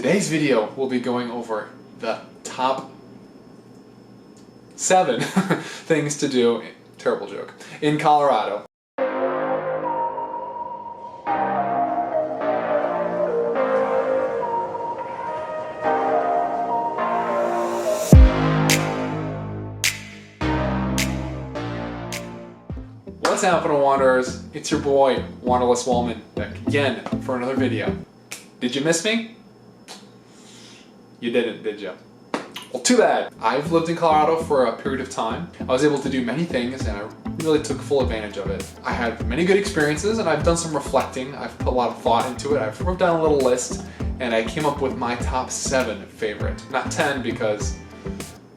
Today's video will be going over the top 7 things to do, terrible joke, in Colorado. What's happening, Wanderers? It's your boy, Wanderless Wallman, back again for another video. Did you miss me? You didn't, did you? Well, too bad. I've lived in Colorado for a period of time. I was able to do many things and I really took full advantage of it. I had many good experiences and I've done some reflecting. I've put a lot of thought into it. I've wrote down a little list and I came up with my top 7 favorite. Not 10 because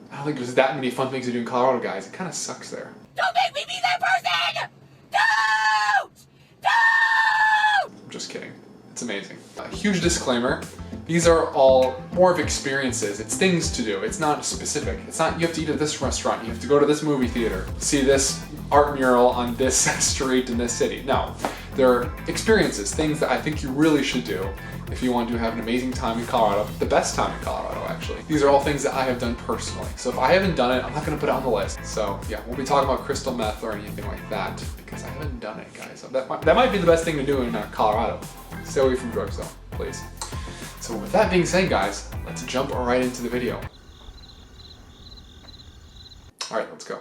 I don't think there's that many fun things to do in Colorado, guys. It kind of sucks there. Don't make me be that person! Don't! Don't! I'm just kidding. It's amazing. A huge disclaimer. These are all more of experiences. It's things to do. It's not specific. It's not you have to eat at this restaurant. You have to go to this movie theater. See this art mural on this street in this city. No. They're experiences. Things that I think you really should do if you want to have an amazing time in Colorado. The best time in Colorado, actually. These are all things that I have done personally. So if I haven't done it, I'm not going to put it on the list. So yeah, we'll be talking about crystal meth or anything like that because I haven't done it, guys. So that might be the best thing to do in Colorado. Stay away from drugs though, please. So with that being said, guys, let's jump right into the video. All right, let's go.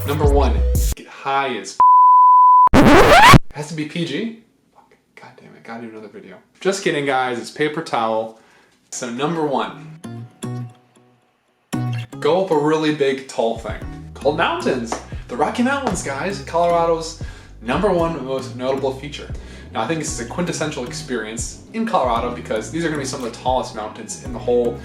Number 1, get high as It has to be PG? God damn it, gotta do another video. Just kidding, guys, it's paper towel. So number 1. Go up a really big, tall thing called mountains. The Rocky Mountains, guys, Colorado's #1 most notable feature. Now, I think this is a quintessential experience in Colorado because these are going to be some of the tallest mountains in the whole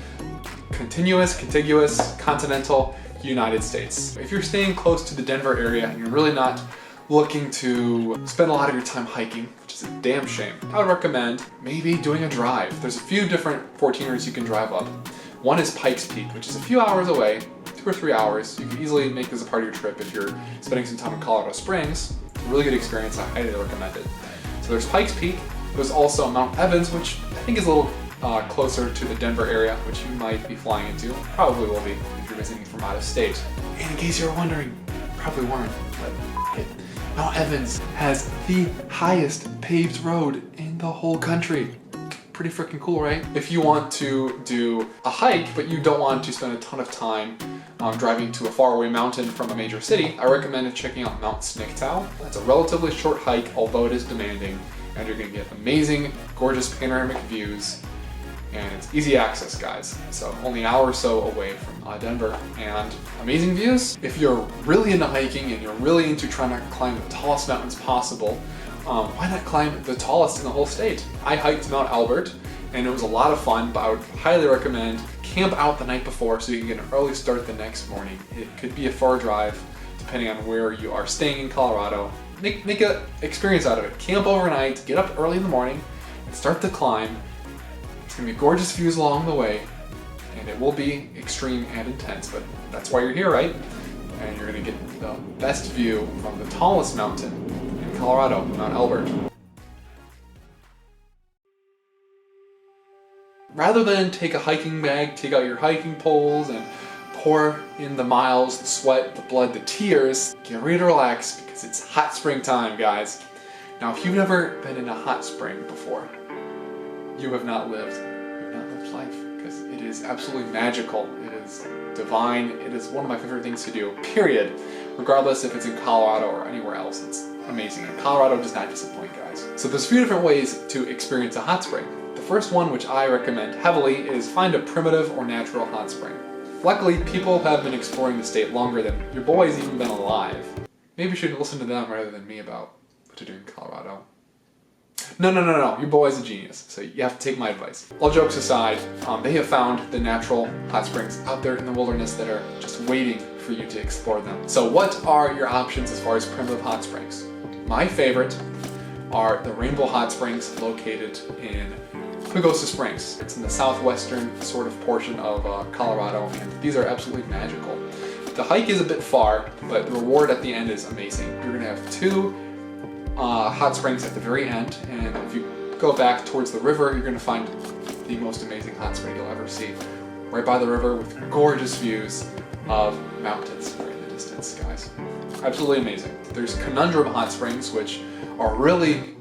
contiguous, continental United States. If you're staying close to the Denver area and you're really not looking to spend a lot of your time hiking, which is a damn shame, I would recommend maybe doing a drive. There's a few different 14ers you can drive up. One is Pikes Peak, which is a few hours away, 2 or 3 hours. You can easily make this a part of your trip if you're spending some time in Colorado Springs. It's a really good experience, I highly recommend it. So there's Pikes Peak. There's also Mount Evans, which I think is a little closer to the Denver area, which you might be flying into. Probably will be if you're visiting from out of state. And in case you were wondering, probably weren't, but Mount Evans has the highest paved road in the whole country. Pretty freaking cool, right? If you want to do a hike, but you don't want to spend a ton of time driving to a faraway mountain from a major city, I recommend checking out Mount Snicktow. That's a relatively short hike, although it is demanding, and you're gonna get amazing, gorgeous panoramic views, and it's easy access, guys. So only an hour or so away from Denver, and amazing views. If you're really into hiking and you're really into trying to climb the tallest mountains possible, why not climb the tallest in the whole state? I hiked Mount Albert and it was a lot of fun, but I would highly recommend camp out the night before so you can get an early start the next morning. It could be a far drive depending on where you are staying in Colorado. Make an experience out of it. Camp overnight, get up early in the morning and start the climb. It's gonna be gorgeous views along the way and it will be extreme and intense, but that's why you're here, right? And you're gonna get the best view from the tallest mountain Colorado, Mount Albert. Rather than take a hiking bag, take out your hiking poles and pour in the miles, the sweat, the blood, the tears, get ready to relax because it's hot spring time, guys. Now, if you've never been in a hot spring before, you have not lived life because it is absolutely magical. It is divine. It is one of my favorite things to do, period. Regardless if it's in Colorado or anywhere else, it's amazing. And Colorado does not disappoint, guys. So there's a few different ways to experience a hot spring. The first one, which I recommend heavily, is find a primitive or natural hot spring. Luckily, people have been exploring the state longer than your boy's even been alive. Maybe you should listen to them rather than me about what to do in Colorado. No, your boy's a genius, so you have to take my advice. All jokes aside, they have found the natural hot springs out there in the wilderness that are just waiting for you to explore them. So what are your options as far as primitive hot springs? My favorite are the Rainbow Hot Springs located in Pagosa Springs. It's in the southwestern sort of portion of Colorado, and these are absolutely magical. The hike is a bit far, but the reward at the end is amazing. You're gonna have 2 hot springs at the very end, and if you go back towards the river, you're gonna find the most amazing hot spring you'll ever see. Right by the river with gorgeous views of mountains right in the distance, guys. Absolutely amazing. There's Conundrum Hot Springs, which are really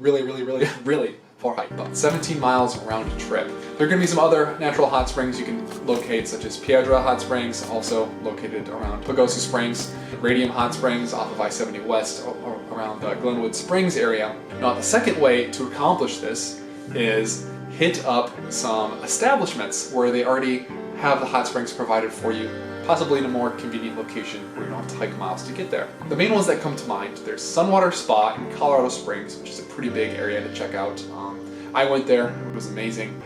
far hike, about 17 miles round trip. There are going to be some other natural hot springs you can locate, such as Piedra Hot Springs, also located around Pagosa Springs, Radium Hot Springs off of I-70 West around the Glenwood Springs area. Now, the second way to accomplish this is hit up some establishments where they already have the hot springs provided for you, possibly in a more convenient location where you don't have to hike miles to get there. The main ones that come to mind, there's Sunwater Spa in Colorado Springs, which is a pretty big area to check out. I went there, it was amazing.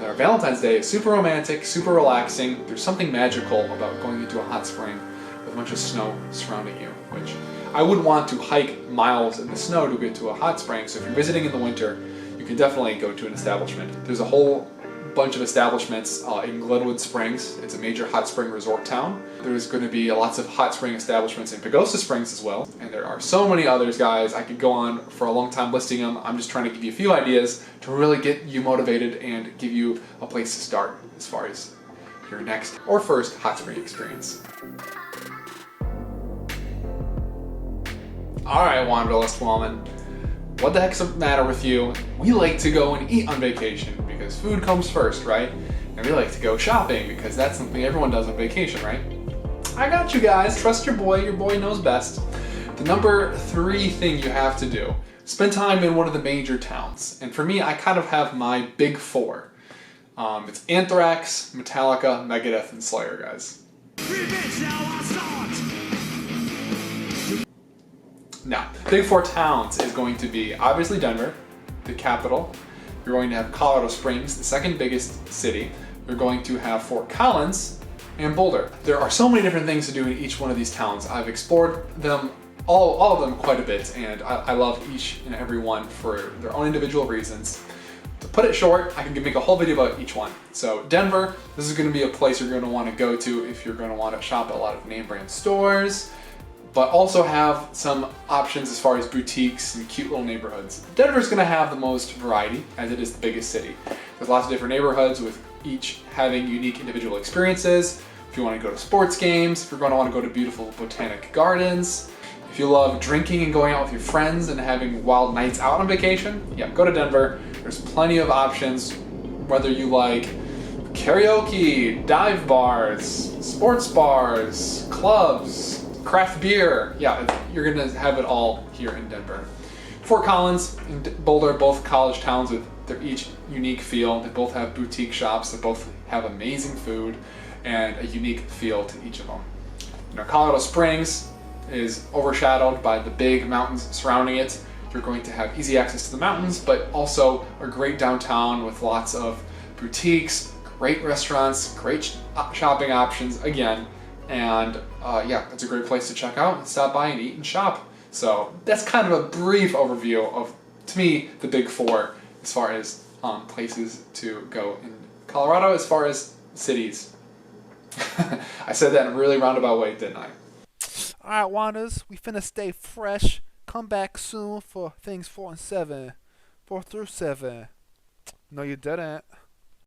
Our Valentine's Day is super romantic, super relaxing. There's something magical about going into a hot spring with a bunch of snow surrounding you, which I wouldn't want to hike miles in the snow to get to a hot spring, so if you're visiting in the winter, you can definitely go to an establishment. There's a whole bunch of establishments in Glenwood Springs. It's a major hot spring resort town. There's going to be lots of hot spring establishments in Pagosa Springs as well. And there are so many others, guys. I could go on for a long time listing them. I'm just trying to give you a few ideas to really get you motivated and give you a place to start as far as your next or first hot spring experience. Alright, Wanderlust woman. What the heck's the matter with you? We like to go and eat on vacation because food comes first, right? And we like to go shopping because that's something everyone does on vacation, right? I got you guys. Trust your boy knows best. The number 3 thing you have to do, spend time in one of the major towns. And for me, I kind of have my big 4. It's Anthrax, Metallica, Megadeth, and Slayer, guys. Now, big 4 towns is going to be obviously Denver, the capital. You're going to have Colorado Springs, the second biggest city. You're going to have Fort Collins and Boulder. There are so many different things to do in each one of these towns. I've explored them, all of them quite a bit, and I love each and every one for their own individual reasons. To put it short, I can make a whole video about each one. So Denver, this is going to be a place you're going to want to go to if you're going to want to shop at a lot of name brand stores, but also have some options as far as boutiques and cute little neighborhoods. Denver's gonna have the most variety, as it is the biggest city. There's lots of different neighborhoods with each having unique individual experiences. If you wanna go to sports games, if you're gonna wanna go to beautiful botanic gardens, if you love drinking and going out with your friends and having wild nights out on vacation, yeah, go to Denver. There's plenty of options, whether you like karaoke, dive bars, sports bars, clubs, craft beer. Yeah, you're gonna have it all here in Denver. Fort Collins and Boulder, both college towns with their each unique feel. They both have boutique shops. They both have amazing food and a unique feel to each of them. You know, Colorado Springs is overshadowed by the big mountains surrounding it. You're going to have easy access to the mountains, but also a great downtown with lots of boutiques, great restaurants, great shopping options again. And yeah, it's a great place to check out and stop by and eat and shop. So that's kind of a brief overview of, to me, the big 4 as far as places to go in Colorado as far as cities. I said that in a really roundabout way, didn't I? Alright, Wanders, we finna stay fresh. Come back soon for things 4 and 7. 4 through 7. No, you didn't.